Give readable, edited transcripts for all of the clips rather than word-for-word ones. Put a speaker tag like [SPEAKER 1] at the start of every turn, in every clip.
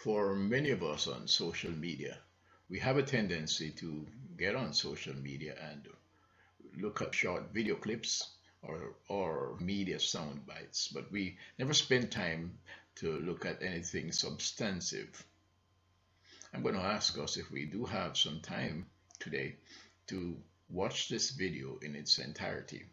[SPEAKER 1] For many of us on social media, we have a tendency to get on social media and look at short video clips or media sound bites, but we never spend time to look at anything substantive. I'm going to ask us if we do have some time today to watch this video in its entirety.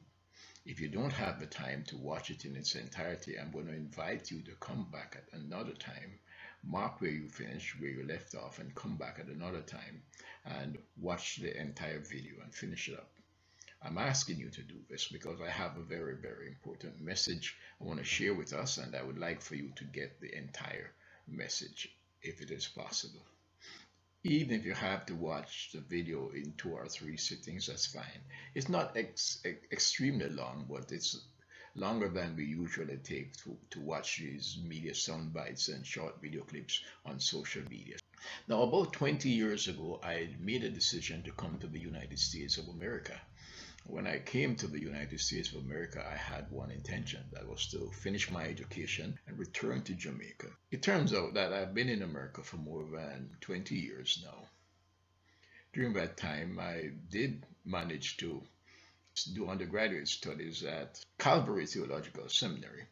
[SPEAKER 1] If you don't have the time to watch it in its entirety, I'm going to invite you to come back at another time, mark where you finished, where you left off, and come back at another time and watch the entire video and finish it up. I'm asking you to do this because I have a very, very important message I want to share with us, and I would like for you to get the entire message if it is possible. Even if you have to watch the video in 2 or 3 sittings, that's fine. It's not extremely long, but it's longer than we usually take to watch these media sound bites and short video clips on social media. Now, about 20 years ago, I made a decision to come to the United States of America. When I came to the United States of America, I had one intention, that was to finish my education and return to Jamaica. It turns out that I've been in America for more than 20 years now. During that time, I did manage to do undergraduate studies at Calvary Theological Seminary.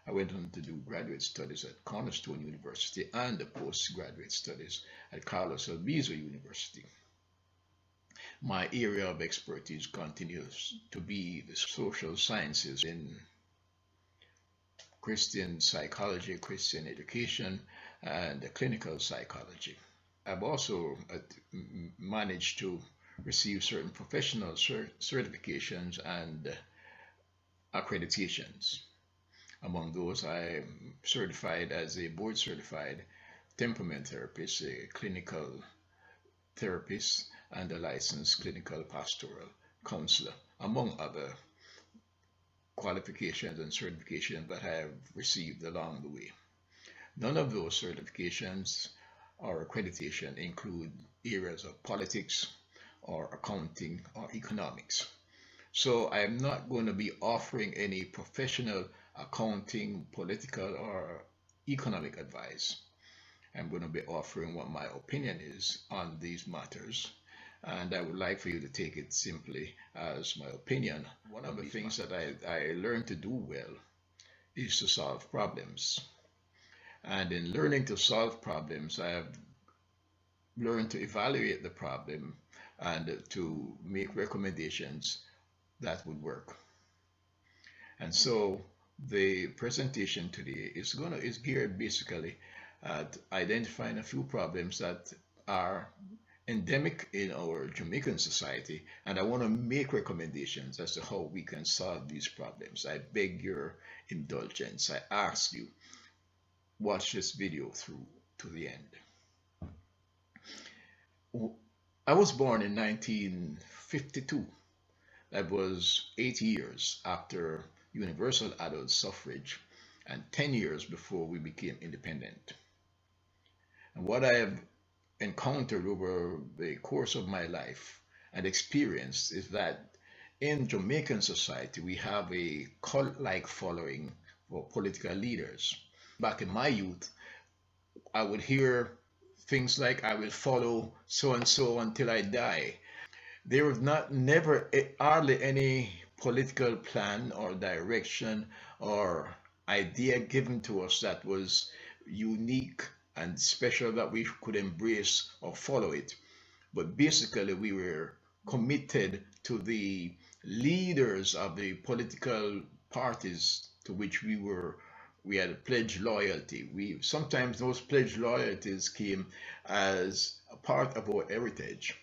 [SPEAKER 1] I went on to do graduate studies at Cornerstone University and the postgraduate studies at Carlos Albizu University. My area of expertise continues to be the social sciences in Christian psychology, Christian education, and clinical psychology. I've also managed to receive certain professional certifications and accreditations. Among those, I'm certified as a board certified temperament therapist, a clinical therapist, and a licensed clinical pastoral counselor, among other qualifications and certifications that I have received along the way. None of those certifications or accreditation include areas of politics or accounting or economics. So I am not going to be offering any professional accounting, political, or economic advice. I'm going to be offering what my opinion is on these matters, and I would like for you to take it simply as my opinion. One of the things that I learned to do well is to solve problems. And in learning to solve problems, I have learned to evaluate the problem and to make recommendations that would work. And so the presentation today is geared basically at identifying a few problems that are endemic in our Jamaican society, and I want to make recommendations as to how we can solve these problems. I beg your indulgence. I ask you, watch this video through to the end. I was born in 1952. That was 8 years after universal adult suffrage and 10 years before we became independent. And what I have encountered over the course of my life and experienced is that in Jamaican society, we have a cult-like following for political leaders. Back in my youth, I would hear things like, I will follow so and so until I die. There was never hardly any political plan or direction or idea given to us that was unique and special that we could embrace or follow it. But basically, we were committed to the leaders of the political parties to which we had pledged loyalty. We sometimes those pledged loyalties came as a part of our heritage.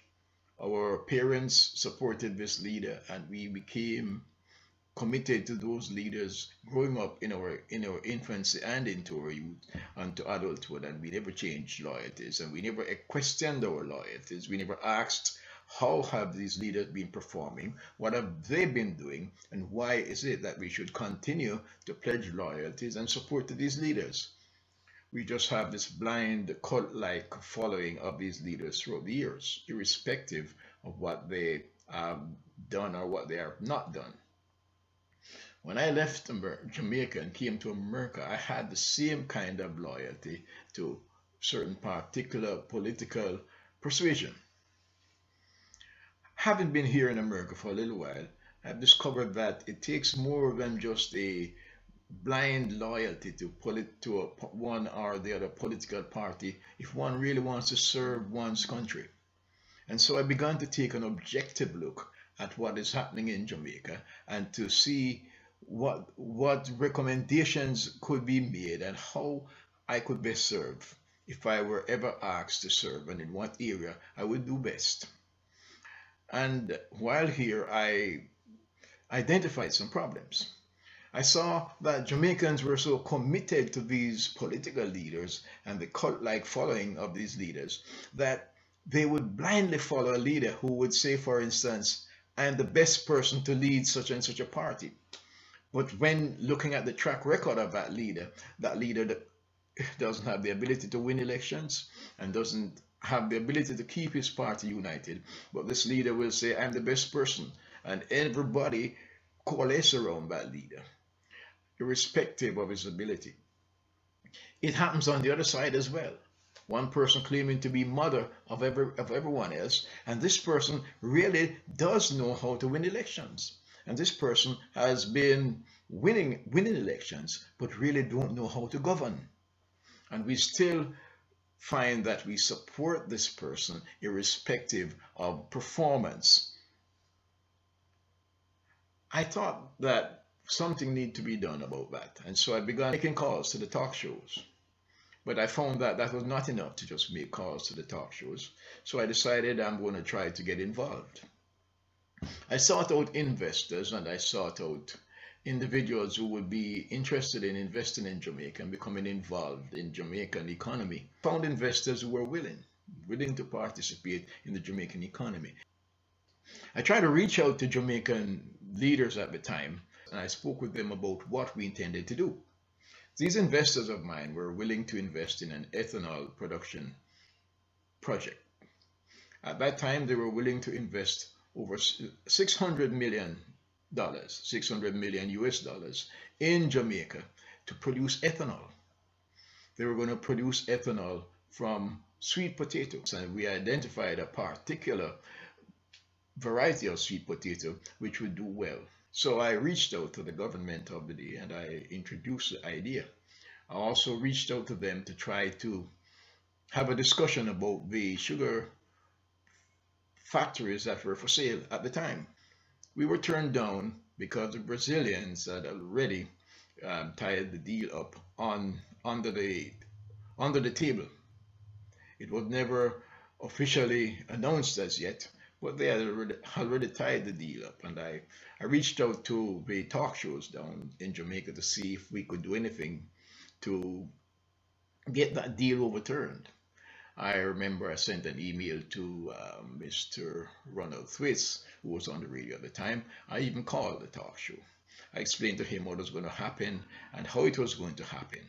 [SPEAKER 1] Our parents supported this leader, and we became committed to those leaders growing up in our infancy and into our youth and to adulthood, and we never changed loyalties, and we never questioned our loyalties. We never asked, how have these leaders been performing, what have they been doing, and why is it that we should continue to pledge loyalties and support to these leaders? We just have this blind cult-like following of these leaders throughout the years, irrespective of what they have done or what they have not done. When I left Jamaica and came to America, I had the same kind of loyalty to certain particular political persuasion. Having been here in America for a little while, I've discovered that it takes more than just a blind loyalty to one or the other political party if one really wants to serve one's country. And so I began to take an objective look at what is happening in Jamaica and to see what recommendations could be made and how I could best serve if I were ever asked to serve and in what area I would do best. And while here, I identified some problems. I saw that Jamaicans were so committed to these political leaders and the cult like following of these leaders that they would blindly follow a leader who would say, for instance, I am the best person to lead such and such a party. But when looking at the track record of that leader doesn't have the ability to win elections and doesn't have the ability to keep his party united. But this leader will say, I'm the best person. And everybody coalesce around that leader, irrespective of his ability. It happens on the other side as well. One person claiming to be mother of everyone else, and this person really does know how to win elections. And this person has been winning elections, but really don't know how to govern. And we still find that we support this person irrespective of performance. I thought that something needed to be done about that. And so I began making calls to the talk shows. But I found that that was not enough to just make calls to the talk shows. So I decided I'm going to try to get involved. I sought out investors and I sought out individuals who would be interested in investing in Jamaica and becoming involved in Jamaican economy. Found investors who were willing to participate in the Jamaican economy. I tried to reach out to Jamaican leaders at the time and I spoke with them about what we intended to do. These investors of mine were willing to invest in an ethanol production project. At that time, they were willing to invest over $600 million, 600 million US dollars in Jamaica to produce ethanol. They were going to produce ethanol from sweet potatoes, and we identified a particular variety of sweet potato which would do well. So I reached out to the government of the day and I introduced the idea. I also reached out to them to try to have a discussion about the sugar factories that were for sale at the time. We were turned down because the Brazilians had already tied the deal up under the table. It was never officially announced as yet, but they had already tied the deal up. And I reached out to the talk shows down in Jamaica to see if we could do anything to get that deal overturned. I remember I sent an email to Mr. Ronald Thwaites, who was on the radio at the time. I even called the talk show. I explained to him what was going to happen and how it was going to happen.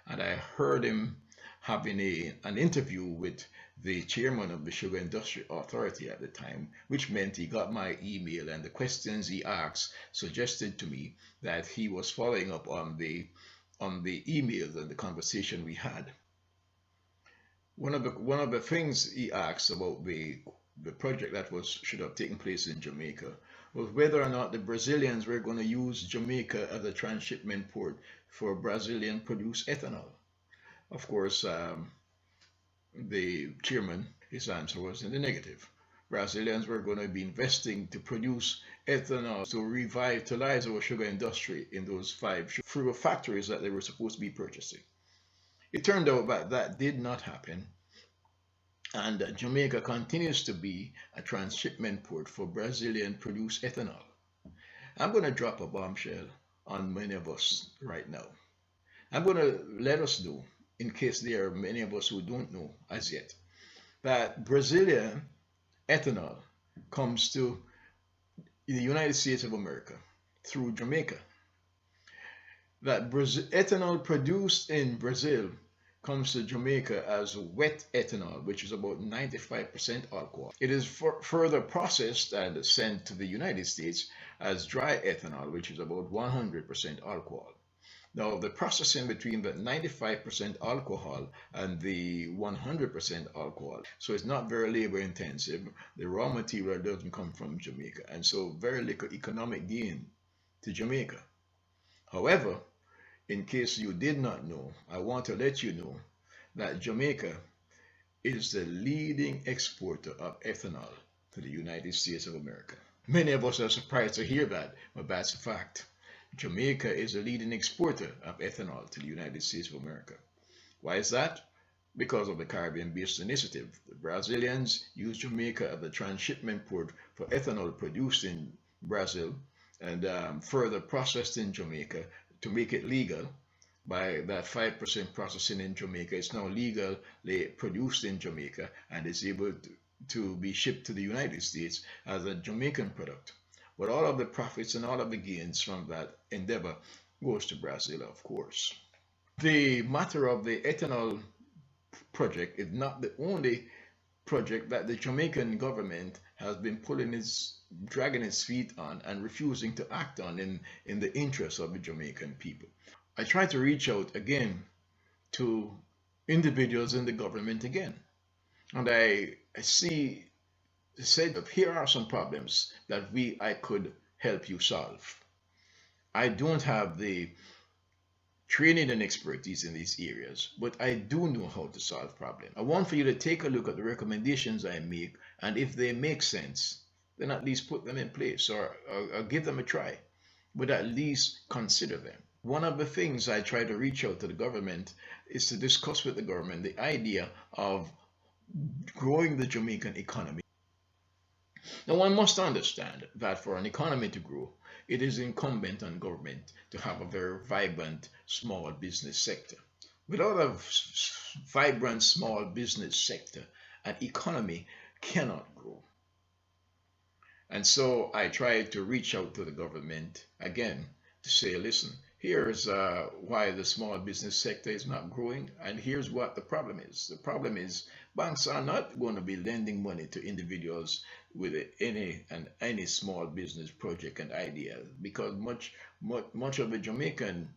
[SPEAKER 1] And I heard him having an interview with the chairman of the Sugar Industry Authority at the time, which meant he got my email and the questions he asked suggested to me that he was following up on the emails and the conversation we had. One of the things he asked about the project that should have taken place in Jamaica was whether or not the Brazilians were going to use Jamaica as a transshipment port for Brazilian produced ethanol. Of course, the chairman, his answer was in the negative. Brazilians were going to be investing to produce ethanol to revitalize our sugar industry in those 5 sugar factories that they were supposed to be purchasing. It turned out that that did not happen, and Jamaica continues to be a transshipment port for Brazilian produced ethanol. I'm going to drop a bombshell on many of us right now. I'm going to let us know, in case there are many of us who don't know as yet, that Brazilian ethanol comes to the United States of America through Jamaica. That ethanol produced in Brazil comes to Jamaica as wet ethanol, which is about 95% alcohol. It is further processed and sent to the United States as dry ethanol, which is about 100% alcohol. Now, the processing between the 95% alcohol and the 100% alcohol, so it's not very labor intensive. The raw material doesn't come from Jamaica, and so very little economic gain to Jamaica. However, in case you did not know, I want to let you know that Jamaica is the leading exporter of ethanol to the United States of America. Many of us are surprised to hear that, but that's a fact. Jamaica is a leading exporter of ethanol to the United States of America. Why is that? Because of the Caribbean Based Initiative. The Brazilians use Jamaica as the transshipment port for ethanol produced in Brazil and further processed in Jamaica to make it legal. By that 5% processing in Jamaica, it's now legally produced in Jamaica and is able to be shipped to the United States as a Jamaican product. But all of the profits and all of the gains from that endeavor goes to Brazil, of course. The matter of the ethanol project is not the only project that the Jamaican government has been dragging its feet on and refusing to act on in the interests of the Jamaican people. I try to reach out again to individuals in the government again. And I see said that here are some problems that I could help you solve. I don't have the training and expertise in these areas, but I do know how to solve problems. I want for you to take a look at the recommendations I make, and if they make sense, then at least put them in place or give them a try, but at least consider them. One of the things I try to reach out to the government is to discuss with the government the idea of growing the Jamaican economy. Now, one must understand that for an economy to grow, it is incumbent on government to have a very vibrant small business sector. Without a vibrant small business sector, an economy cannot grow. And so I try to reach out to the government again to say, listen, here's why the small business sector is not growing, and here's what the problem is. The problem is banks are not going to be lending money to individuals with any small business project and idea, because much of the Jamaican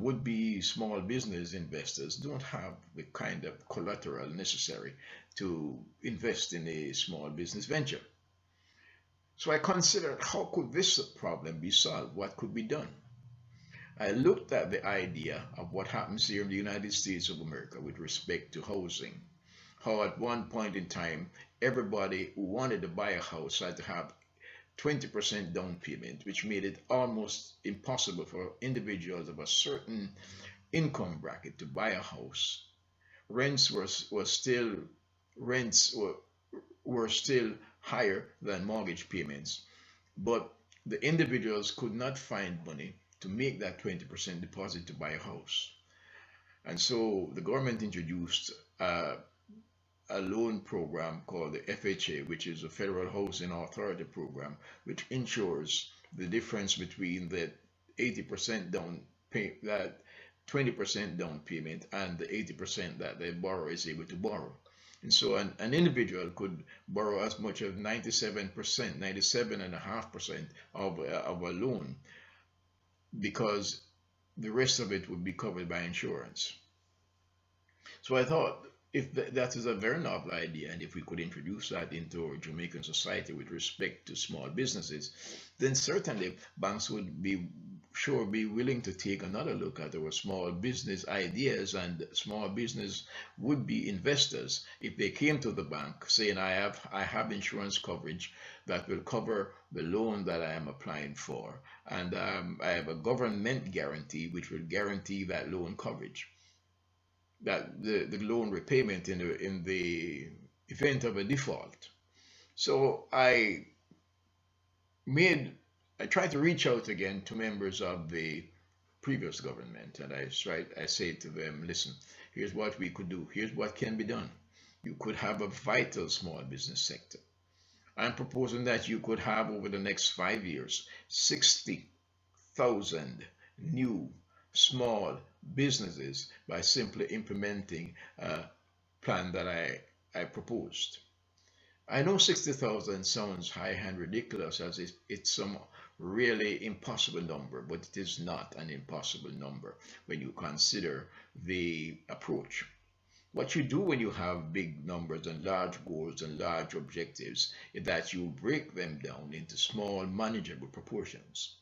[SPEAKER 1] would-be small business investors don't have the kind of collateral necessary to invest in a small business venture. So I considered, how could this problem be solved? What could be done? I looked at the idea of what happens here in the United States of America with respect to housing. How at one point in time, everybody who wanted to buy a house had to have 20% down payment, which made it almost impossible for individuals of a certain income bracket to buy a house. Rents were still higher than mortgage payments, but the individuals could not find money to make that 20% deposit to buy a house. And so the government introduced a loan program called the FHA, which is a Federal Housing Authority program, which ensures the difference between the 80% that 20% down payment and the 80% that the borrower is able to borrow. And so an individual could borrow as much as 97%, 97.5% of a loan, because the rest of it would be covered by insurance. So I thought, if that is a very novel idea, and if we could introduce that into Jamaican society with respect to small businesses, then certainly banks would be willing to take another look at our small business ideas, and small business would be investors if they came to the bank saying, I have insurance coverage that will cover the loan that I am applying for, and I have a government guarantee which will guarantee that loan coverage, that the loan repayment in the event of a default. So I tried to reach out again to members of the previous government, and I said to them, listen, here's what we could do, here's what can be done. You could have a vital small business sector. I'm proposing that you could have, over the next 5 years, 60,000 new small businesses by simply implementing a plan that I proposed. I know 60,000 sounds high and ridiculous, as it's some really impossible number, but it is not an impossible number when you consider the approach. What you do when you have big numbers and large goals and large objectives is that you break them down into small, manageable proportions.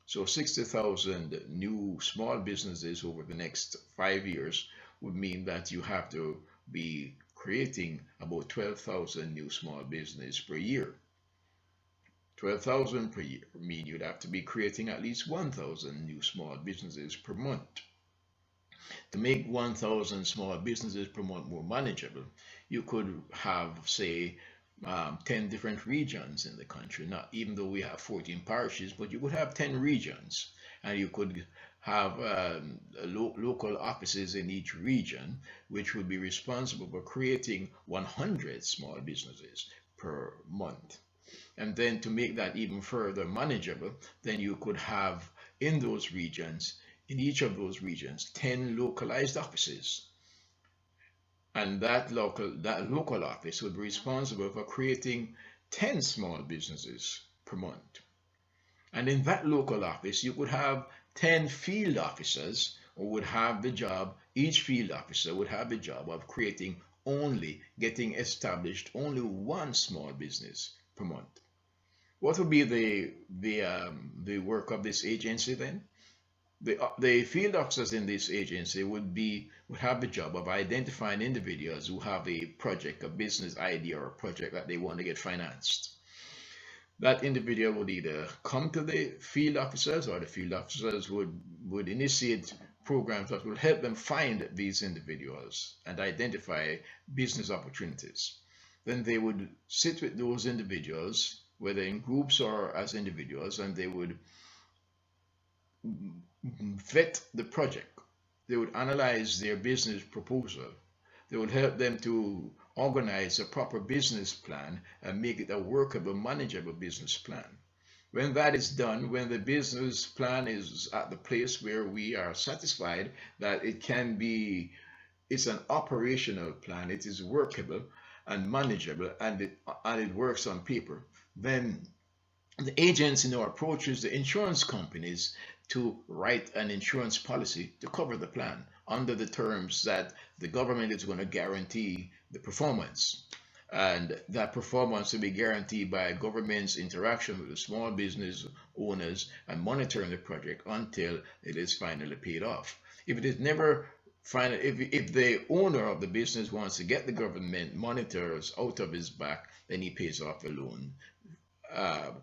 [SPEAKER 1] So 60,000 new small businesses over the next 5 years would mean that you have to be creating about 12,000 new small business per year. 12,000 per year mean you'd have to be creating at least 1,000 new small businesses per month. To make 1,000 small businesses per month more manageable, you could have, say, 10 different regions in the country. Not even though we have 14 parishes, but you could have 10 regions, and you could have local offices in each region, which would be responsible for creating 100 small businesses per month. And then to make that even further manageable, then you could have in those regions, in each of those regions, 10 localized offices. And that local office would be responsible for creating 10 small businesses per month. And in that local office, you could have 10 field officers who would have the job, each field officer would have the job of getting established only one small business per month. What would be the work of this agency then? The field officers in this agency would have the job of identifying individuals who have a project, a business idea, or a project that they want to get financed. That individual would either come to the field officers, or the field officers would initiate programs that will help them find these individuals and identify business opportunities. Then they would sit with those individuals, whether in groups or as individuals, and they would vet the project. They would analyze their business proposal. They would help them to organize a proper business plan and make it a workable, manageable business plan. When that is done, when the business plan is at the place where we are satisfied that it's an operational plan, it is workable and manageable, and it works on paper, then the agency now approaches the insurance companies to write an insurance policy to cover the plan under the terms that the government is going to guarantee the performance. And that performance will be guaranteed by government's interaction with the small business owners and monitoring the project until it is finally paid off. If it is never final, if the owner of the business wants to get the government monitors out of his back, then he pays off the loan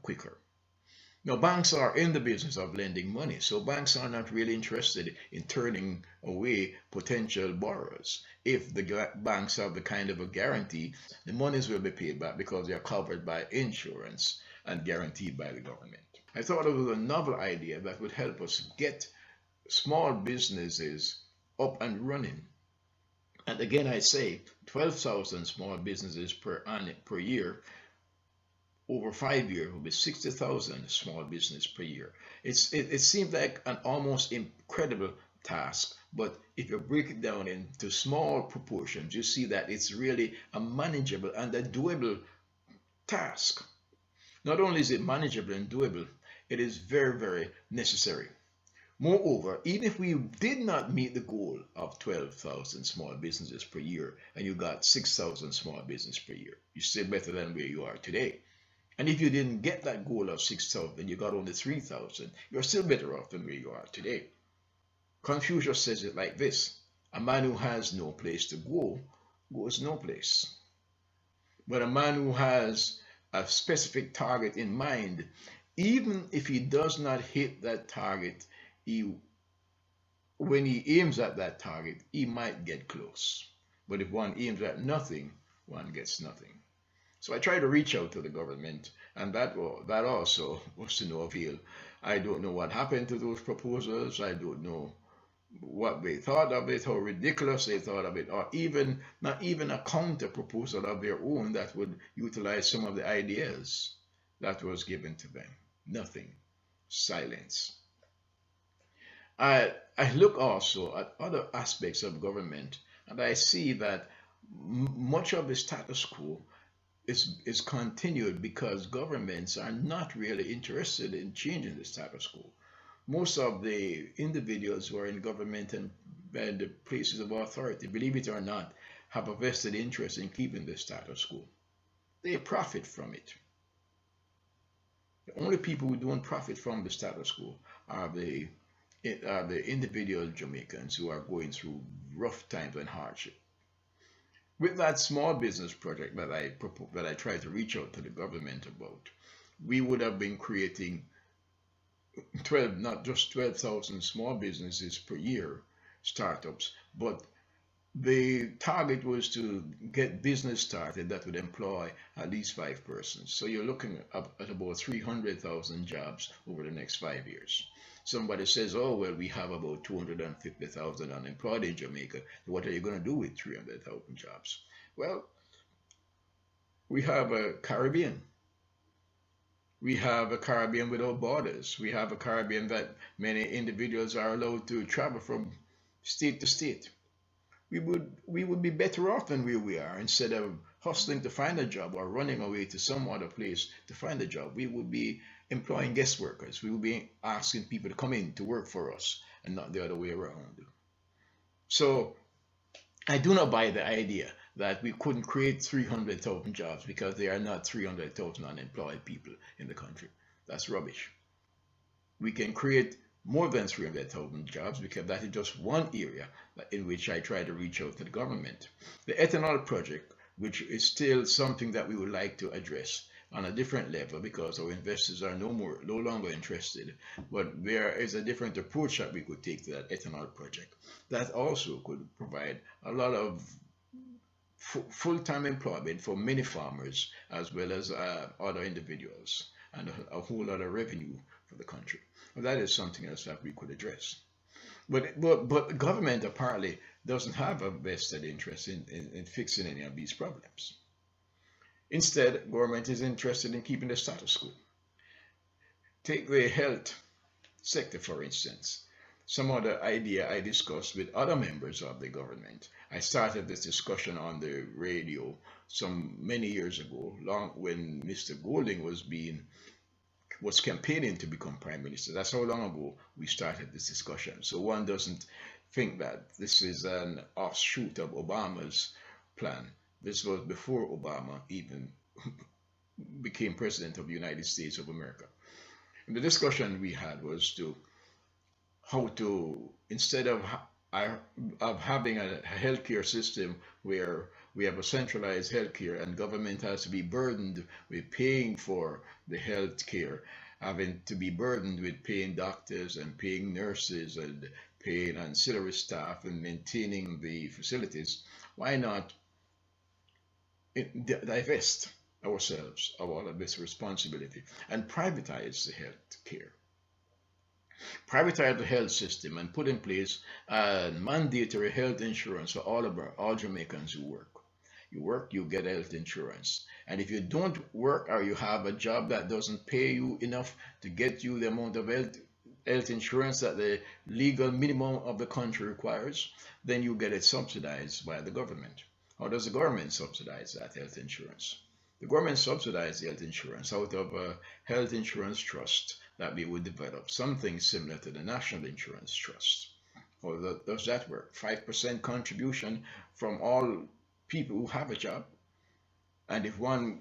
[SPEAKER 1] quicker. Now, banks are in the business of lending money, so banks are not really interested in turning away potential borrowers. If the banks have the kind of a guarantee, the monies will be paid back because they are covered by insurance and guaranteed by the government. I thought it was a novel idea that would help us get small businesses up and running. And again, I say 12,000 small businesses per year. Over 5 years will be 60,000 small business per year. It seems like an almost incredible task, but if you break it down into small proportions, you see that it's really a manageable and a doable task. Not only is it manageable and doable, it is very, very necessary. Moreover, even if we did not meet the goal of 12,000 small businesses per year and you got 6,000 small business per year, you're still better than where you are today. And if you didn't get that goal of 6,000, you got only 3,000, you're still better off than where you are today. Confucius says it like this: a man who has no place to go goes no place. But a man who has a specific target in mind, even if he does not hit that target, when he aims at that target, he might get close. But if one aims at nothing, one gets nothing. So I try to reach out to the government, and that also was to no avail. I don't know what happened to those proposals. I don't know what they thought of it, how ridiculous they thought of it, or not even a counter proposal of their own that would utilize some of the ideas that was given to them. Nothing. Silence. I look also at other aspects of government, and I see that much of the status quo is continued because governments are not really interested in changing the status quo. Most of the individuals who are in government and the places of authority, believe it or not, have a vested interest in keeping the status quo. They profit from it. The only people who don't profit from the status quo are the individual Jamaicans who are going through rough times and hardship. With that small business project that I tried to reach out to the government about, we would have been creating 12, not just 12,000 small businesses per year, startups, but the target was to get business started that would employ at least 5 persons. So you're looking at about 300,000 jobs over the next 5 years. Somebody says, oh, well, we have about 250,000 unemployed in Jamaica. What are you going to do with 300,000 jobs? Well, we have a Caribbean. We have a Caribbean without borders. We have a Caribbean that many individuals are allowed to travel from state to state. We would be better off than where we are. Instead of hustling to find a job or running away to some other place to find a job, we would be employing guest workers. We would be asking people to come in to work for us and not the other way around. So I do not buy the idea that we couldn't create 300,000 jobs because there are not 300,000 unemployed people in the country. That's rubbish. We can create more than 300,000 jobs because that is just one area in which I try to reach out to the government. The ethanol project, which is still something that we would like to address on a different level because our investors are no longer interested, but there is a different approach that we could take to that ethanol project. That also could provide a lot of full-time employment for many farmers as well as other individuals and a whole lot of revenue for the country. Well, that is something else that we could address. But the government apparently doesn't have a vested interest in fixing any of these problems. Instead, government is interested in keeping the status quo. Take the health sector, for instance. Some other idea I discussed with other members of the government. I started this discussion on the radio some many years ago, long when Mr. Golding was campaigning to become prime minister. That's how long ago we started this discussion. So one doesn't think that this is an offshoot of Obama's plan. This was before Obama even became president of the United States of America. And the discussion we had was to how to, instead of having a healthcare system where we have a centralized healthcare and government has to be burdened with paying for the healthcare, having to be burdened with paying doctors and paying nurses and paying ancillary staff and maintaining the facilities, why not divest ourselves of all of this responsibility and privatize the healthcare? Privatize the health system and put in place a mandatory health insurance for all Jamaicans who work. You work, you get health insurance. And if you don't work or you have a job that doesn't pay you enough to get you the amount of health insurance that the legal minimum of the country requires, then you get it subsidized by the government. How does the government subsidize that health insurance? The government subsidizes the health insurance out of a health insurance trust that we would develop, something similar to the National Insurance Trust. How does that work? 5% contribution from all people who have a job. And if one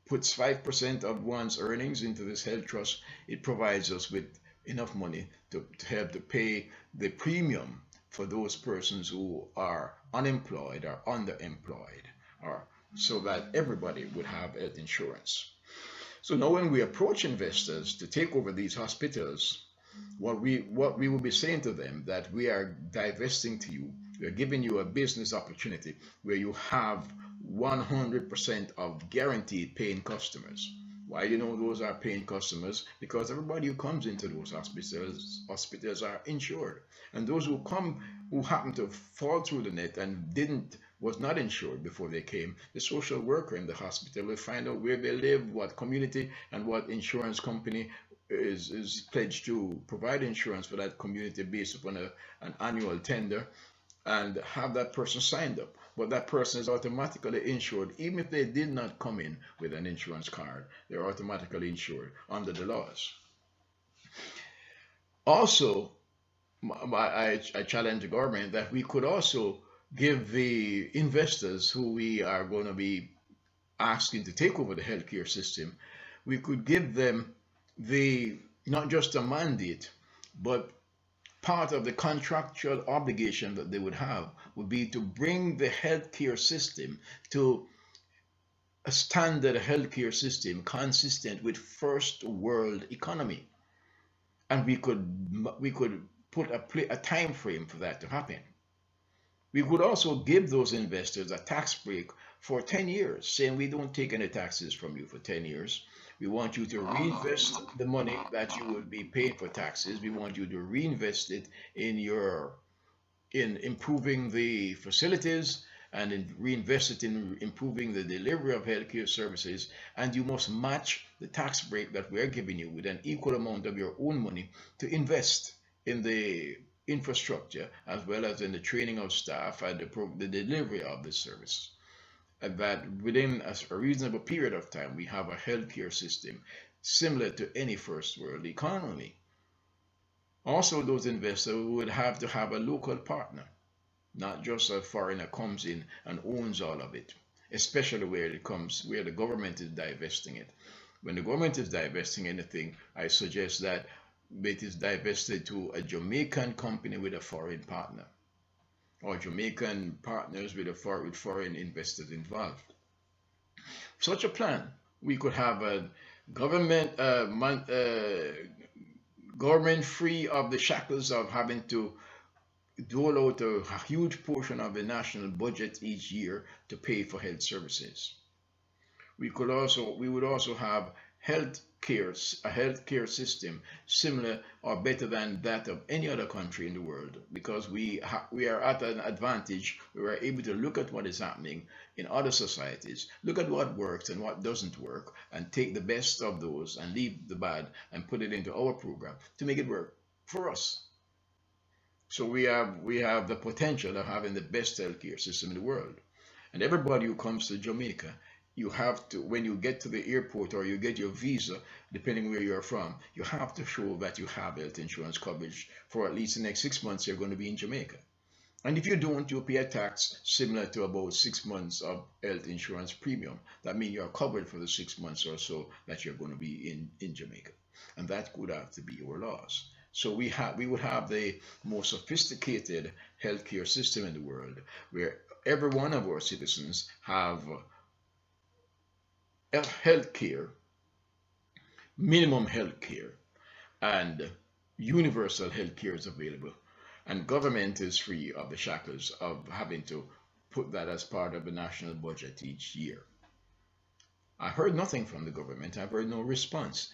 [SPEAKER 1] puts 5% of one's earnings into this health trust, it provides us with enough money to help to pay the premium for those persons who are unemployed or underemployed, or so that everybody would have health insurance. So now when we approach investors to take over these hospitals, what we will be saying to them that we are divesting to you, we are giving you a business opportunity where you have 100% of guaranteed paying customers. Why do you know those are paying customers? Because everybody who comes into those hospitals are insured. And those who come who happen to fall through the net and was not insured before they came, the social worker in the hospital will find out where they live, what community and what insurance company is pledged to provide insurance for that community based upon an annual tender. and have that person signed up. But that person is automatically insured, even if they did not come in with an insurance card, they're automatically insured under the laws. Also, I challenge the government that we could also give the investors who we are going to be asking to take over the healthcare system, we could give them the not just a mandate, but part of the contractual obligation that they would have would be to bring the healthcare system to a standard healthcare system consistent with first world economy, and we could put a time frame for that to happen. We could also give those investors a tax break for 10 years, saying we don't take any taxes from you for 10 years. We want you to reinvest the money that you would be paying for taxes. We want you to reinvest it in improving the facilities and reinvest it in improving the delivery of healthcare services. And you must match the tax break that we're giving you with an equal amount of your own money to invest in the infrastructure as well as in the training of staff and the delivery of the service. And that within a reasonable period of time, we have a healthcare system similar to any first world economy. Also, those investors would have to have a local partner, not just a foreigner comes in and owns all of it, especially where the government is divesting it. When the government is divesting anything, I suggest that it is divested to a Jamaican company with a foreign partner, or Jamaican partners with foreign investors involved. Such a plan, we could have a government government free of the shackles of having to dole out a huge portion of the national budget each year to pay for health services. We would also have a healthcare system similar or better than that of any other country in the world, because we are at an advantage. We are able to look at what is happening in other societies, look at what works and what doesn't work, and take the best of those and leave the bad and put it into our program to make it work for us. So we have the potential of having the best healthcare system in the world. And everybody who comes to Jamaica, you have to, when you get to the airport or you get your visa, depending where you're from, you have to show that you have health insurance coverage for at least the next 6 months you're going to be in Jamaica. And if you don't, you pay a tax similar to about 6 months of health insurance premium. That means you're covered for the 6 months or so that you're going to be in Jamaica. And that would have to be our laws. So we would have the most sophisticated healthcare system in the world, where every one of our citizens have health care, minimum health care, and universal health care is available. And government is free of the shackles of having to put that as part of the national budget each year. I heard nothing from the government. I've heard no response.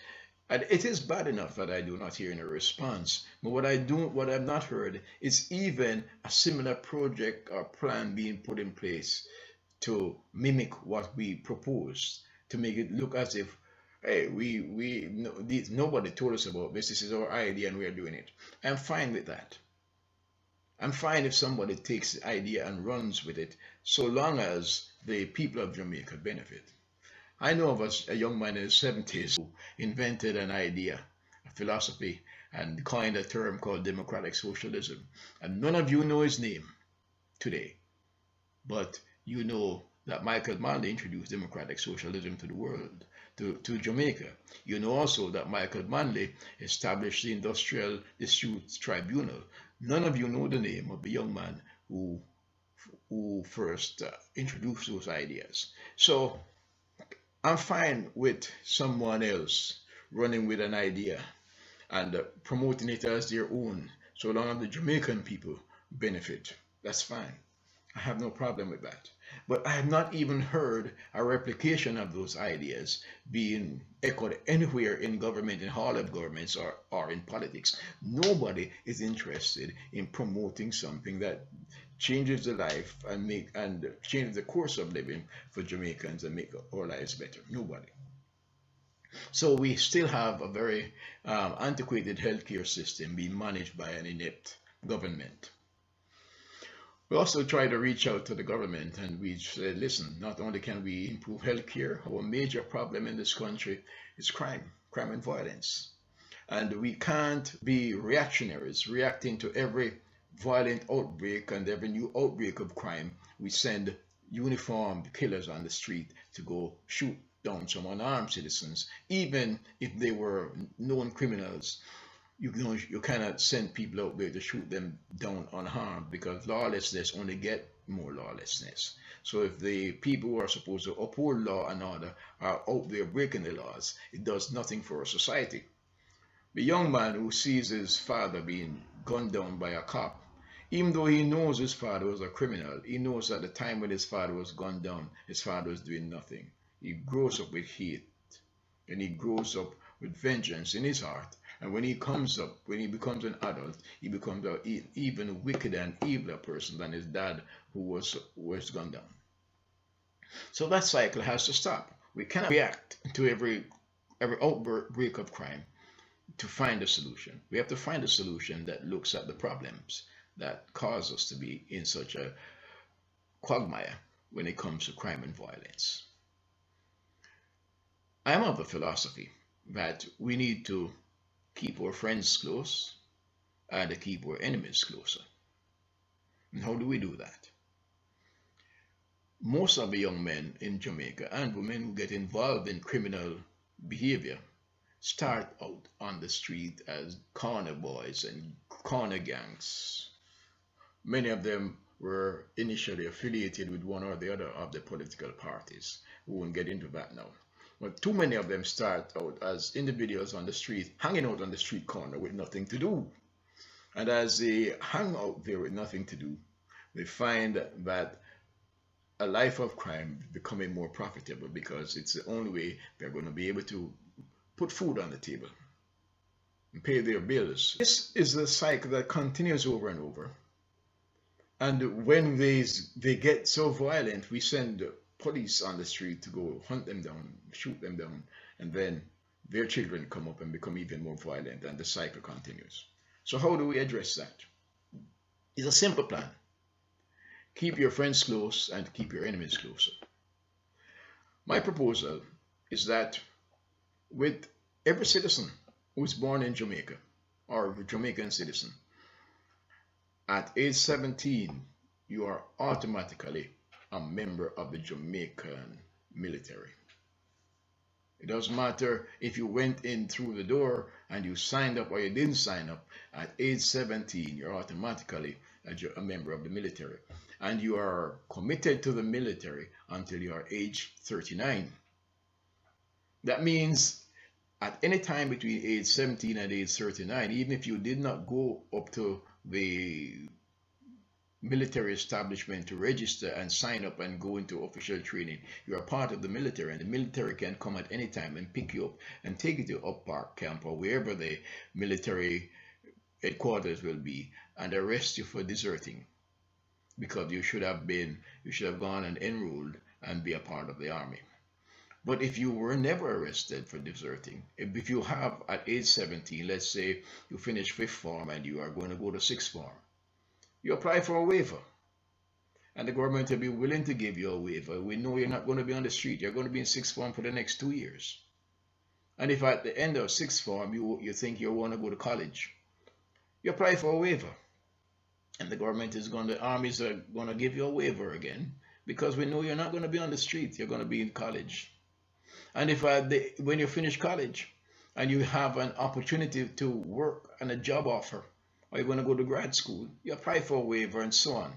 [SPEAKER 1] And it is bad enough that I do not hear any response. But what I've not heard is even a similar project or plan being put in place to mimic what we proposed, to make it look as if, hey, nobody told us about this. This is our idea and we are doing it. I'm fine with that. I'm fine if somebody takes the idea and runs with it, so long as the people of Jamaica benefit. I know of a young man in his 70s who invented an idea, a philosophy, and coined a term called democratic socialism. And none of you know his name today, but you know that Michael Manley introduced democratic socialism to the world, to Jamaica. You know also that Michael Manley established the Industrial Disputes Tribunal. None of you know the name of the young man who first introduced those ideas. So I'm fine with someone else running with an idea and promoting it as their own, so long as the Jamaican people benefit. That's fine. I have no problem with that. But I have not even heard a replication of those ideas being echoed anywhere in government, in all of governments, or in politics. Nobody is interested in promoting something that changes the life and changes the course of living for Jamaicans and make our lives better. Nobody. So we still have a very antiquated healthcare system being managed by an inept government. We also try to reach out to the government and we say, listen, not only can we improve healthcare, our major problem in this country is crime and violence. And we can't be reactionaries, reacting to every violent outbreak and every new outbreak of crime. We send uniformed killers on the street to go shoot down some unarmed citizens, even if they were known criminals. You cannot send people out there to shoot them down unharmed because lawlessness only get more lawlessness. So if the people who are supposed to uphold law and order are out there breaking the laws, it does nothing for a society. The young man who sees his father being gunned down by a cop, even though he knows his father was a criminal, he knows at the time when his father was gunned down, his father was doing nothing. He grows up with hate and he grows up with vengeance in his heart. And when he comes up, when he becomes an adult, he becomes an even wicked and eviler person than his dad who was gunned down. So that cycle has to stop. We cannot react to every outbreak of crime to find a solution. We have to find a solution that looks at the problems that cause us to be in such a quagmire when it comes to crime and violence. I am of the philosophy that we need to keep our friends close and to keep our enemies closer. And how do we do that? Most of the young men in Jamaica and women who get involved in criminal behavior start out on the street as corner boys and corner gangs. Many of them were initially affiliated with one or the other of the political parties. We won't get into that now. But too many of them start out as individuals on the street, hanging out on the street corner with nothing to do. And as they hang out there with nothing to do, they find that a life of crime is becoming more profitable because it's the only way they're going to be able to put food on the table and pay their bills. This is a cycle that continues over and over. And when they get so violent, we send police on the street to go hunt them down, shoot them down, and then their children come up and become even more violent, and the cycle continues. So how do we address that? It's a simple plan. Keep your friends close and keep your enemies closer. My proposal is that with every citizen who is born in Jamaica or a Jamaican citizen, at age 17, you are automatically a member of the Jamaican military. It doesn't matter if you went in through the door and you signed up or you didn't sign up. At age 17, you're automatically a member of the military. And you are committed to the military until you are age 39. That means at any time between age 17 and age 39, even if you did not go up to the military establishment to register and sign up and go into official training, you are part of the military, and the military can come at any time and pick you up and take you to Up Park Camp or wherever the military headquarters will be and arrest you for deserting because you should have gone and enrolled and be a part of the army. But if you were never arrested for deserting, if you have at age 17, let's say you finish 5th form and you are going to go to 6th form, you apply for a waiver and the government will be willing to give you a waiver. We know you're not going to be on the street. You're going to be in 6th form for the next 2 years. And if at the end of 6th form you think you want to go to college, you apply for a waiver. And the armies are going to give you a waiver again because we know you're not going to be on the street. You're going to be in college. And if when you finish college and you have an opportunity to work and a job offer, or you're going to go to grad school, you apply for a waiver and so on.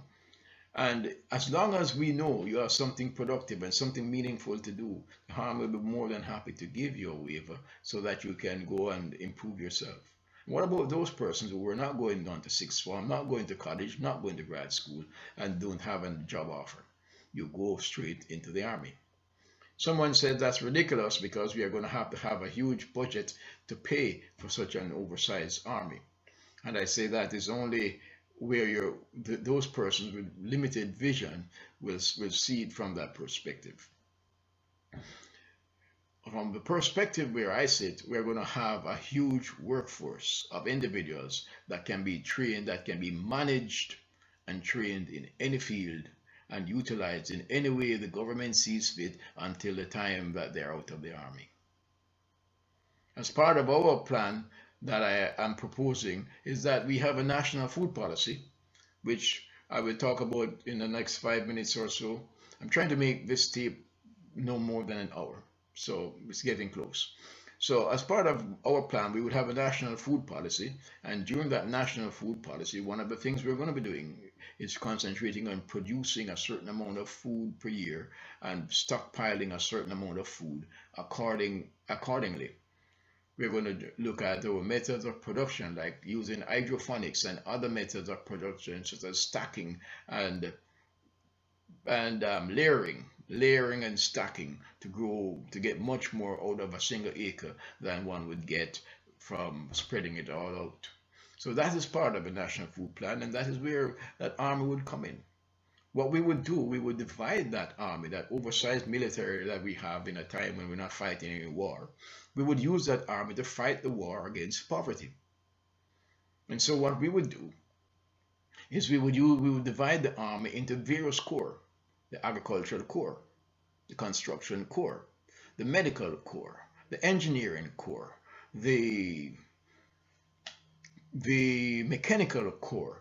[SPEAKER 1] And as long as we know you have something productive and something meaningful to do, the Army will be more than happy to give you a waiver so that you can go and improve yourself. What about those persons who were not going on to 6th form, not going to college, not going to grad school, and don't have a job offer? You go straight into the Army. Someone said that's ridiculous because we are going to have a huge budget to pay for such an oversized army. And I say that is only where those persons with limited vision will see it from that perspective. From the perspective where I sit, we're going to have a huge workforce of individuals that can be trained, that can be managed, and trained in any field and utilized in any way the government sees fit until the time that they're out of the army. As part of our plan that I am proposing is that we have a national food policy, which I will talk about in the next 5 minutes or so. I'm trying to make this tape no more than an hour, so it's getting close. So as part of our plan, we would have a national food policy, and during that national food policy, one of the things we're going to be doing is concentrating on producing a certain amount of food per year and stockpiling a certain amount of food accordingly. We're going to look at our methods of production, like using hydroponics and other methods of production, such as stacking and layering and stacking to grow to get much more out of a single acre than one would get from spreading it all out. So that is part of the national food plan, and that is where that army would come in. What we would do, we would divide that army, that oversized military that we have in a time when we're not fighting any war. We would use that army to fight the war against poverty. And so what we would do is we would divide the army into various corps: the agricultural corps, the construction corps, the medical corps, the engineering corps, the mechanical corps,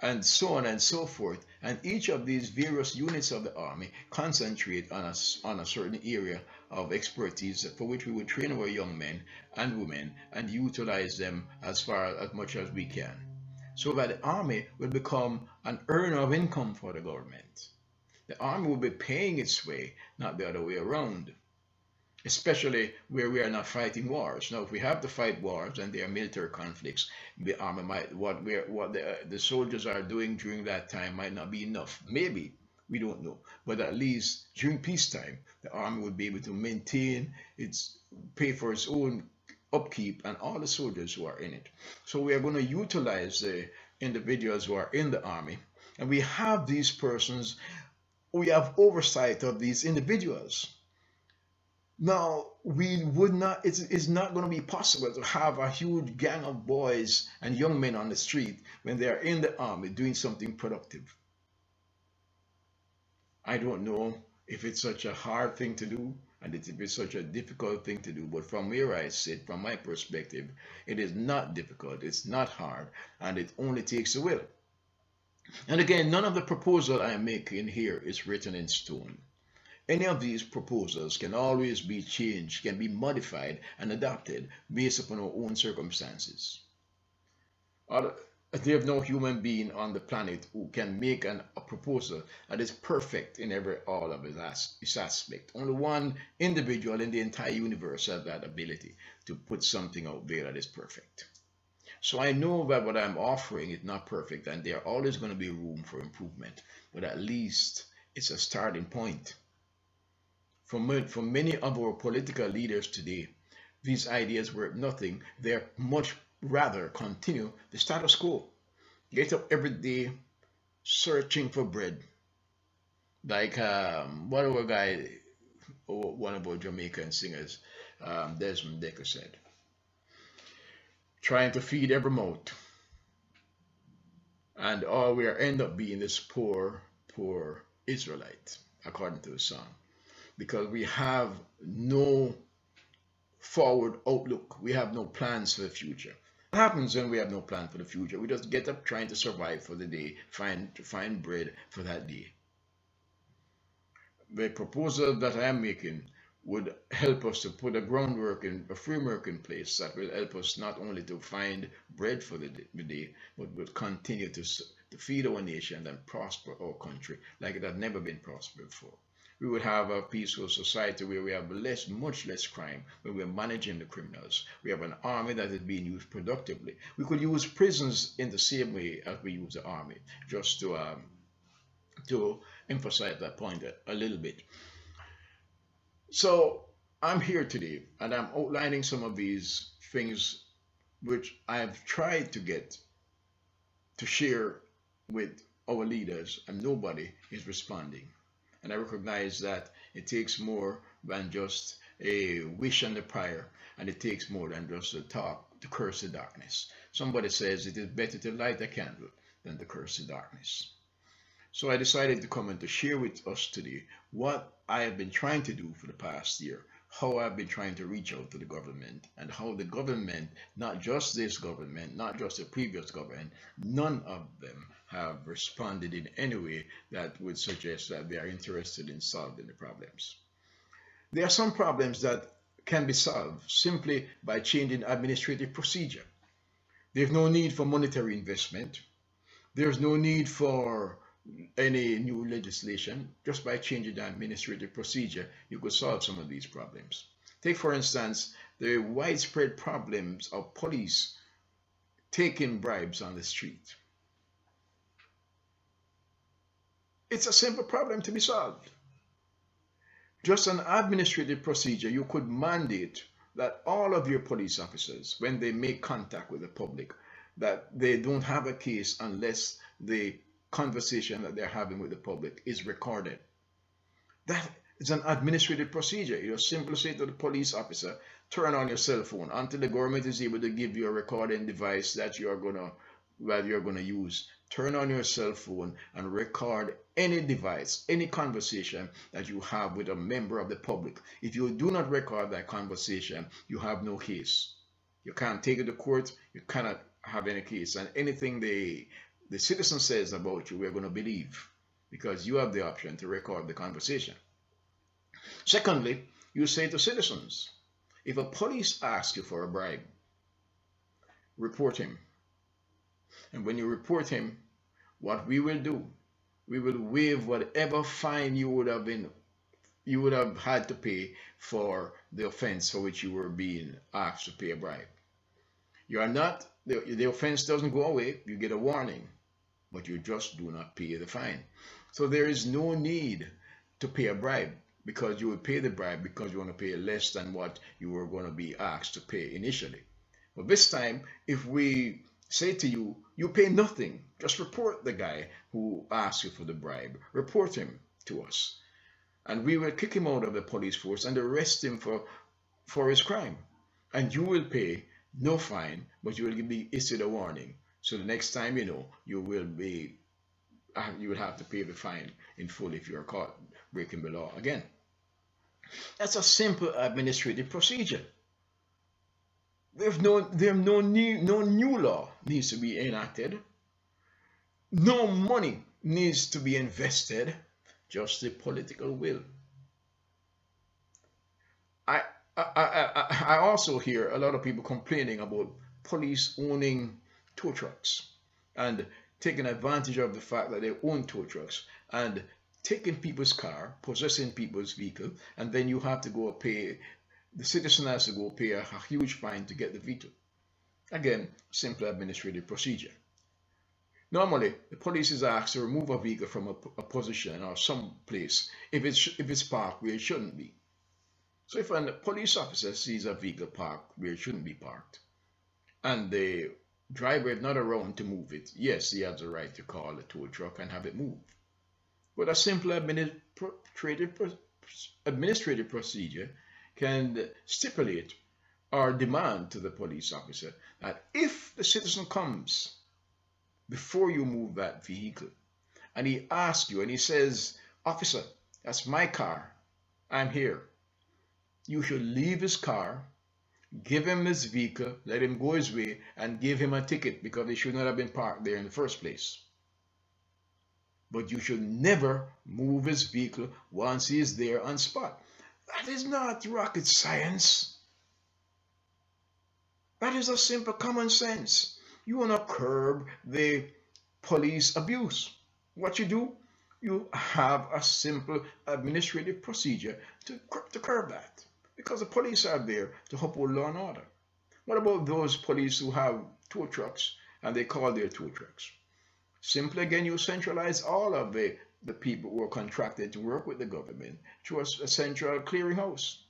[SPEAKER 1] and so on and so forth. And each of these various units of the army concentrate on a certain area of expertise for which we would train our young men and women and utilize them as much as we can, so that the army will become an earner of income for the government. The army will be paying its way, not the other way around, especially where we are not fighting wars. Now, if we have to fight wars and there are military conflicts, the army might, what the soldiers are doing during that time might not be enough. Maybe, we don't know. But at least during peacetime, the army would be able to pay for its own upkeep and all the soldiers who are in it. So we are going to utilize the individuals who are in the army, and we have these persons, we have oversight of these individuals. Now, it's not going to be possible to have a huge gang of boys and young men on the street when they are in the army doing something productive. I don't know if it's such a hard thing to do and if it's such a difficult thing to do, but from where I sit, from my perspective, it is not difficult, it's not hard, and it only takes a will. And again, none of the proposal I am making here is written in stone. Any of these proposals can always be changed, can be modified and adapted based upon our own circumstances. There's no human being on the planet who can make a proposal that is perfect in all of its aspect. Only one individual in the entire universe has that ability to put something out there that is perfect. So I know that what I'm offering is not perfect, and there are always going to be room for improvement, but at least it's a starting point. For many of our political leaders today, these ideas were nothing. They're much rather continue the status quo. Get up every day searching for bread. Like one of our Jamaican singers, Desmond Decker, said, trying to feed every mouth. And all we end up being this poor, poor Israelite, according to the song. Because we have no forward outlook. We have no plans for the future. What happens when we have no plan for the future? We just get up trying to survive for the day, to find bread for that day. The proposal that I am making would help us to put a framework in place that will help us not only to find bread for the day, but will continue to feed our nation and prosper our country like it had never been prospered before. We would have a peaceful society where we have much less crime, where we're managing the criminals. We have an army that is being used productively. We could use prisons in the same way as we use the army, just to emphasize that point a little bit. So I'm here today, and I'm outlining some of these things which I have tried to share with our leaders, and nobody is responding. And I recognize that it takes more than just a wish and a prayer, and it takes more than just to talk to curse the darkness. Somebody says it is better to light a candle than to curse the darkness. So I decided to come and to share with us today what I have been trying to do for the past year, how I've been trying to reach out to the government, and how the government, not just this government, not just the previous government, none of them have responded in any way that would suggest that they are interested in solving the problems. There are some problems that can be solved simply by changing administrative procedure. There's no need for monetary investment. There's no need for any new legislation. Just by changing the administrative procedure, you could solve some of these problems. Take, for instance, the widespread problems of police taking bribes on the street. It's a simple problem to be solved. Just an administrative procedure, you could mandate that all of your police officers, when they make contact with the public, that they don't have a case unless the conversation that they're having with the public is recorded. That is an administrative procedure. You simply say to the police officer, turn on your cell phone until the government is able to give you a recording device that you're gonna use. Turn on your cell phone and record any device, any conversation that you have with a member of the public. If you do not record that conversation, you have no case. You can't take it to court. You cannot have any case. And anything the citizen says about you, we're going to believe because you have the option to record the conversation. Secondly, you say to citizens, if a police asks you for a bribe, report him. And when you report him, what we will do, we will waive whatever fine you would have had to pay for the offense for which you were being asked to pay a bribe. You are not the offense doesn't go away. You get a warning, but you just do not pay the fine. So there is no need to pay a bribe because you would pay the bribe because you want to pay less than what you were going to be asked to pay initially. But this time, if we say to you, you pay nothing, just report the guy who asked you for the bribe. Report him to us. And we will kick him out of the police force and arrest him for his crime. And you will pay no fine, but you will be issued a warning. So the next time you will have to pay the fine in full if you are caught breaking the law again. That's a simple administrative procedure. No new law needs to be enacted. No money needs to be invested. Just the political will. I also hear a lot of people complaining about police owning tow trucks and taking advantage of the fact that they own tow trucks and taking people's car, possessing people's vehicle, and then you have to go pay, the citizen has to go pay a huge fine to get the vehicle. Again, simple administrative procedure. Normally, the police is asked to remove a vehicle from a position or some place if it's parked where it shouldn't be. So if a police officer sees a vehicle parked where it shouldn't be parked, and the driver is not around to move it, yes, he has the right to call a tow truck and have it moved. But a simple administrative procedure can stipulate or demand to the police officer that if the citizen comes before you move that vehicle and he asks you and he says, officer, that's my car, I'm here, you should leave his car, give him his vehicle, let him go his way, and give him a ticket because he should not have been parked there in the first place. But you should never move his vehicle once he is there on spot. That is not rocket science. That is a simple common sense. You want to curb the police abuse. What you do, you have a simple administrative procedure to curb that. Because the police are there to uphold law and order. What about those police who have tow trucks and they call their tow trucks? Simply again, you centralize all of the people who are contracted to work with the government to a central clearinghouse.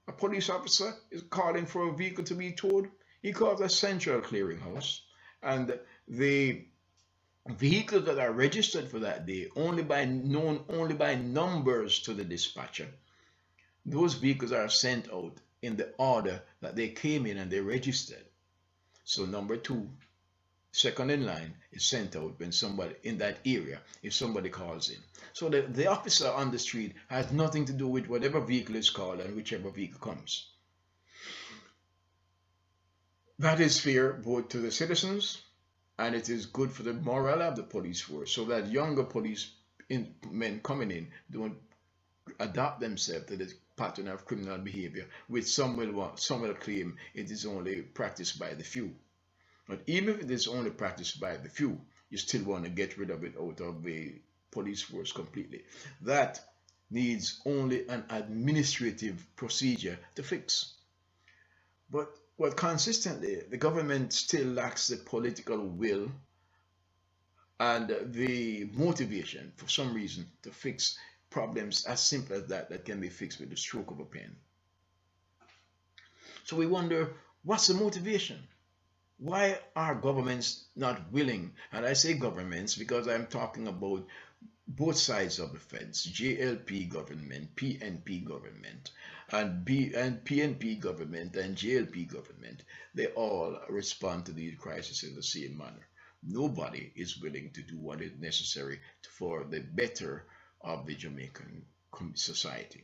[SPEAKER 1] A police officer is calling for a vehicle to be towed. He calls a central clearinghouse, and the vehicles that are registered for that day known only by numbers to the dispatcher. Those vehicles are sent out in the order that they came in and they registered. So number 2 Second in line is sent out when somebody in that area, if somebody calls in. So the officer on the street has nothing to do with whatever vehicle is called and whichever vehicle comes. That is fair both to the citizens, and it is good for the morale of the police force, so that younger police men coming in don't adapt themselves to the pattern of criminal behavior, which some will claim it is only practiced by the few. But even if it is only practiced by the few, you still want to get rid of it out of the police force completely. That needs only an administrative procedure to fix. But consistently, the government still lacks the political will and the motivation for some reason to fix problems as simple as that can be fixed with the stroke of a pen. So we wonder, what's the motivation? Why are governments not willing? And I say governments because I'm talking about both sides of the fence: JLP government, PNP government, and PNP government and JLP government. They all respond to these crises in the same manner. Nobody is willing to do what is necessary for the better of the Jamaican society.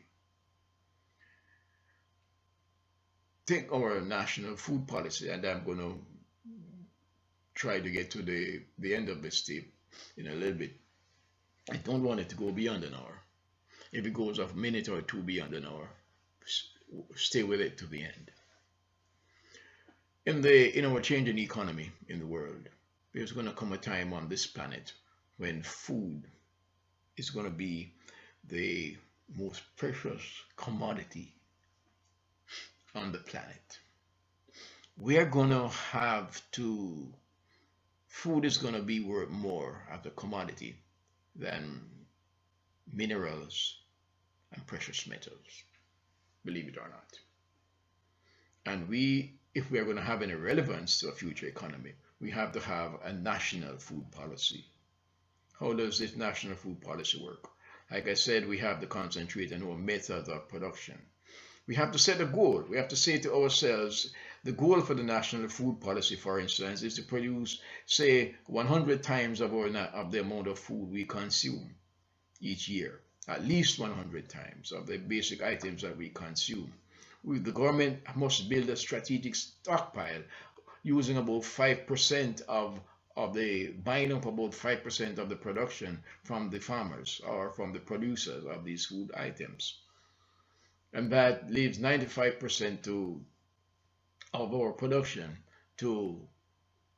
[SPEAKER 1] Take our national food policy, and I'm going to try to get to the end of this tape in a little bit. I don't want it to go beyond an hour. If it goes a minute or two beyond an hour, stay with it to the end. In our changing economy in the world, there's going to come a time on this planet when food is going to be the most precious commodity on the planet. We are going to have to, food is going to be worth more as a commodity than minerals and precious metals, believe it or not. And if we are going to have any relevance to a future economy, we have to have a national food policy. How does this national food policy work? Like I said, we have to concentrate on our methods of production. We have to set a goal. We have to say to ourselves, the goal for the national food policy, for instance, is to produce, say, 100 times of the amount of food we consume each year, at least 100 times of the basic items that we consume. The government must build a strategic stockpile using about 5% of the buying up about 5% of the production from the farmers or from the producers of these food items. And that leaves 95% of our production to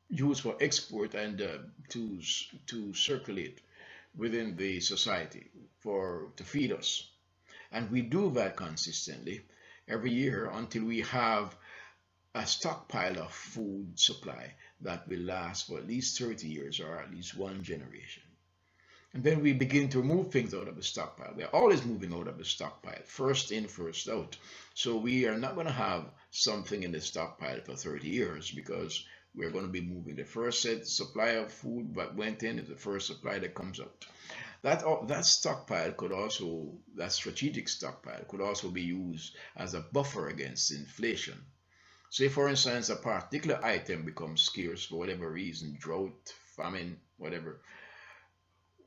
[SPEAKER 1] use for export and to circulate within the society to feed us. And we do that consistently every year until we have a stockpile of food supply that will last for at least 30 years or at least one generation. And then we begin to remove things out of the stockpile. They're always moving out of the stockpile, first in, first out. So we are not going to have something in the stockpile for 30 years because we're going to be moving. The first set supply of food that went in is the first supply that comes out. That stockpile could also, that strategic stockpile could also be used as a buffer against inflation. Say, for instance, a particular item becomes scarce for whatever reason, drought, famine, whatever.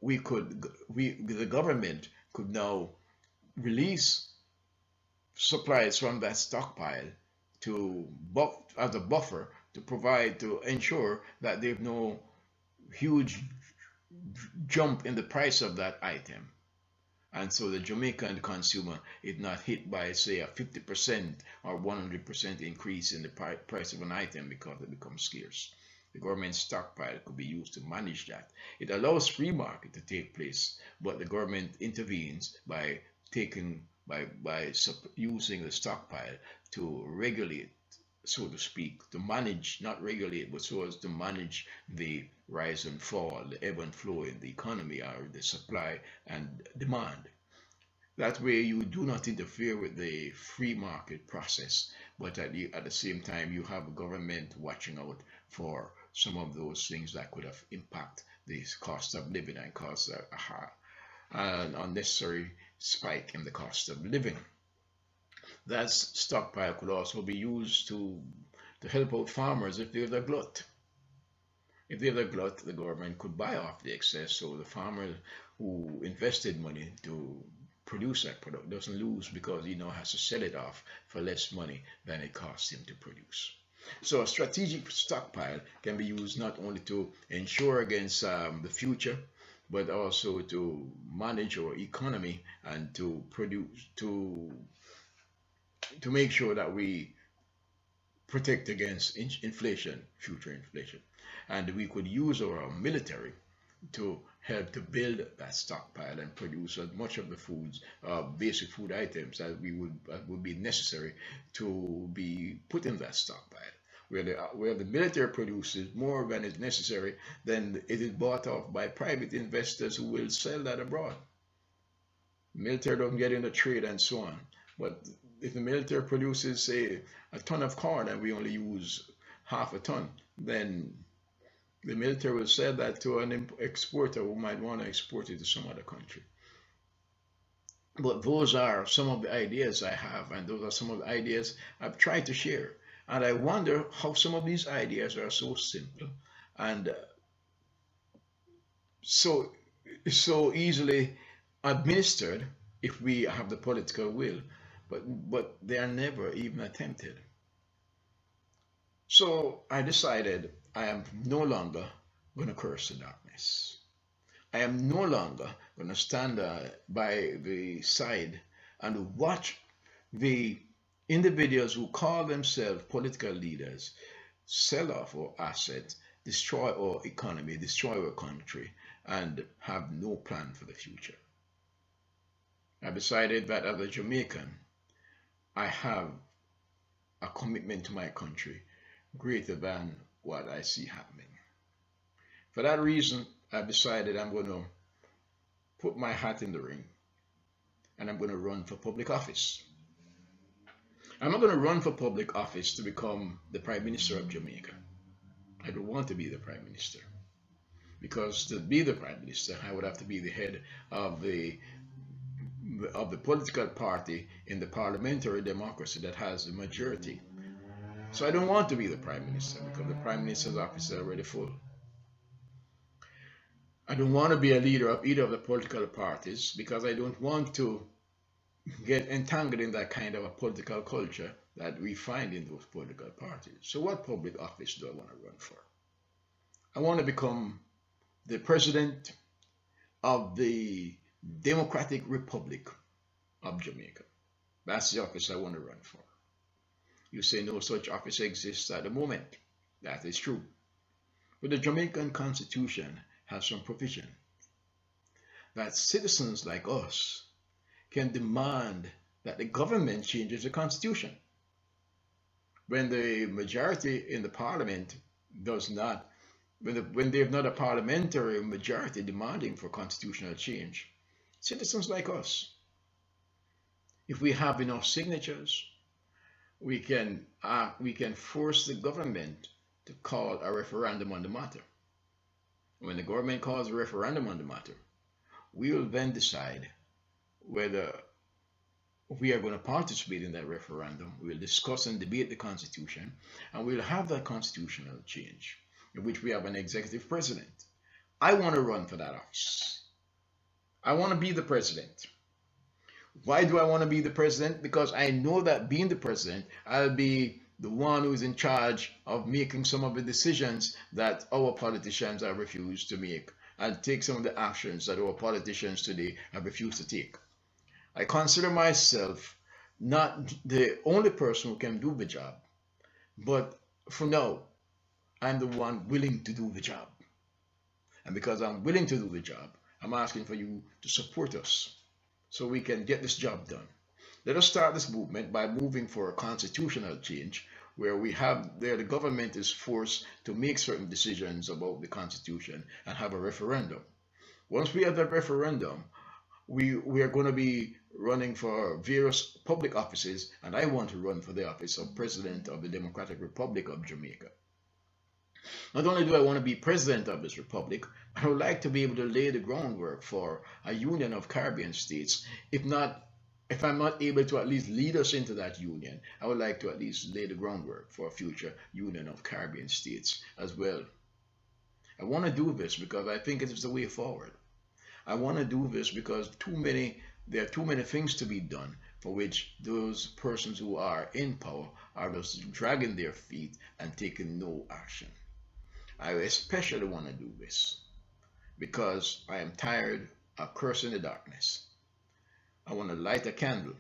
[SPEAKER 1] The government could now release supplies from that stockpile as a buffer to ensure that there's no huge jump in the price of that item. And so the Jamaican consumer is not hit by, say, a 50% or 100% increase in the price of an item because it becomes scarce. The government stockpile could be used to manage that. It allows free market to take place, but the government intervenes by using the stockpile to regulate, so to speak, to manage, not regulate, but so as to manage the rise and fall, the ebb and flow in the economy or the supply and demand. That way you do not interfere with the free market process, but at the same time you have a government watching out for some of those things that could have impact the cost of living and cause an unnecessary spike in the cost of living. That stockpile could also be used to help out farmers if there's a glut. If there's a glut, the government could buy off the excess, so the farmer who invested money to produce that product doesn't lose because he now has to sell it off for less money than it costs him to produce. So a strategic stockpile can be used not only to ensure against the future, but also to manage our economy and to produce to make sure that we protect against inflation, future inflation. And we could use our military to help to build that stockpile and produce as much of the foods, basic food items that would be necessary to be put in that stockpile. Where the military produces more than is necessary, then it is bought off by private investors who will sell that abroad. Military don't get into trade and so on. But if the military produces, say, a ton of corn and we only use half a ton, then the military will sell that to an exporter who might want to export it to some other country. But those are some of the ideas I have, and those are some of the ideas I've tried to share. And I wonder how some of these ideas are so simple and so so easily administered if we have the political will, but they are never even attempted. So I decided I am no longer going to curse the darkness. I am no longer going to stand by the side and watch the individuals who call themselves political leaders sell off our assets, destroy our economy, destroy our country, and have no plan for the future. I decided that as a Jamaican, I have a commitment to my country greater than what I see happening. For that reason, I've decided I'm going to put my hat in the ring and I'm going to run for public office. I'm not going to run for public office to become the Prime Minister of Jamaica. I don't want to be the Prime Minister because to be the Prime Minister, I would have to be the head of the political party in the parliamentary democracy that has the majority. So I don't want to be the Prime Minister because the Prime Minister's office is already full. I don't want to be a leader of either of the political parties because I don't want to get entangled in that kind of a political culture that we find in those political parties. So what public office do I want to run for? I want to become the president of the Democratic Republic of Jamaica. That's the office I want to run for. You say no such office exists at the moment. That is true. But the Jamaican Constitution has some provision that citizens like us can demand that the government changes the Constitution. When the majority in the parliament does not, when they have not a parliamentary majority demanding for constitutional change, citizens like us, if we have enough signatures, we can force the government to call a referendum on the matter. When the government calls a referendum on the matter, we will then decide whether we are going to participate in that referendum. We'll discuss and debate the Constitution, and we'll have that constitutional change in which we have an executive president. I want to run for that office. I want to be the president. Why do I want to be the president? Because I know that being the president, I'll be the one who is in charge of making some of the decisions that our politicians have refused to make and take some of the actions that our politicians today have refused to take. I consider myself not the only person who can do the job, but for now, I'm the one willing to do the job. And because I'm willing to do the job, I'm asking for you to support us so we can get this job done. Let us start this movement by moving for a constitutional change where the government is forced to make certain decisions about the Constitution and have a referendum. Once we have that referendum, we are going to be running for various public offices, and I want to run for the office of President of the Democratic Republic of Jamaica. Not only do I want to be president of this republic, but I would like to be able to lay the groundwork for a union of Caribbean states. If I'm not able to at least lead us into that union, I would like to at least lay the groundwork for a future union of Caribbean states as well. I want to do this because I think it is the way forward. I want to do this because there are too many things to be done for which those persons who are in power are just dragging their feet and taking no action. I especially want to do this because I am tired of cursing the darkness. I want to light a candle,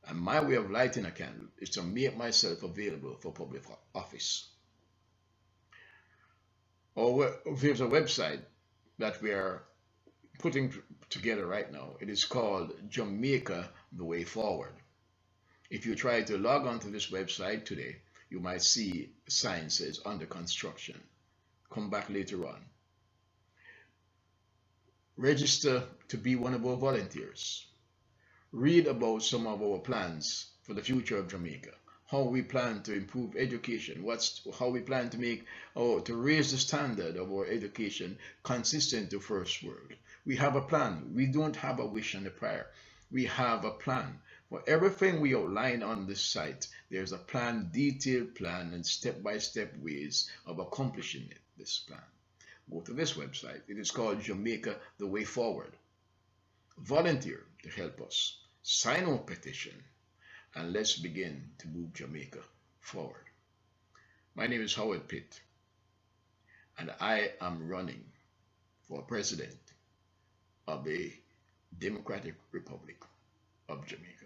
[SPEAKER 1] and my way of lighting a candle is to make myself available for public office. Or there's a website that we are putting together right now. It is called Jamaica the Way Forward. If you try to log onto this website today, you might see a sign says under construction. Come back later on. Register to be one of our volunteers. Read about some of our plans for the future of Jamaica. How we plan to improve education, how we plan to make or to raise the standard of our education consistent to first world. We have a plan. We don't have a wish and a prayer. We have a plan. For everything we outline on this site, there's a plan, detailed plan, and step-by-step ways of accomplishing it, this plan. Go to this website. It is called Jamaica the Way Forward. Volunteer to help us. Sign our petition and let's begin to move Jamaica forward. My name is Howard Pitt, and I am running for president of the Democratic Republic of Jamaica.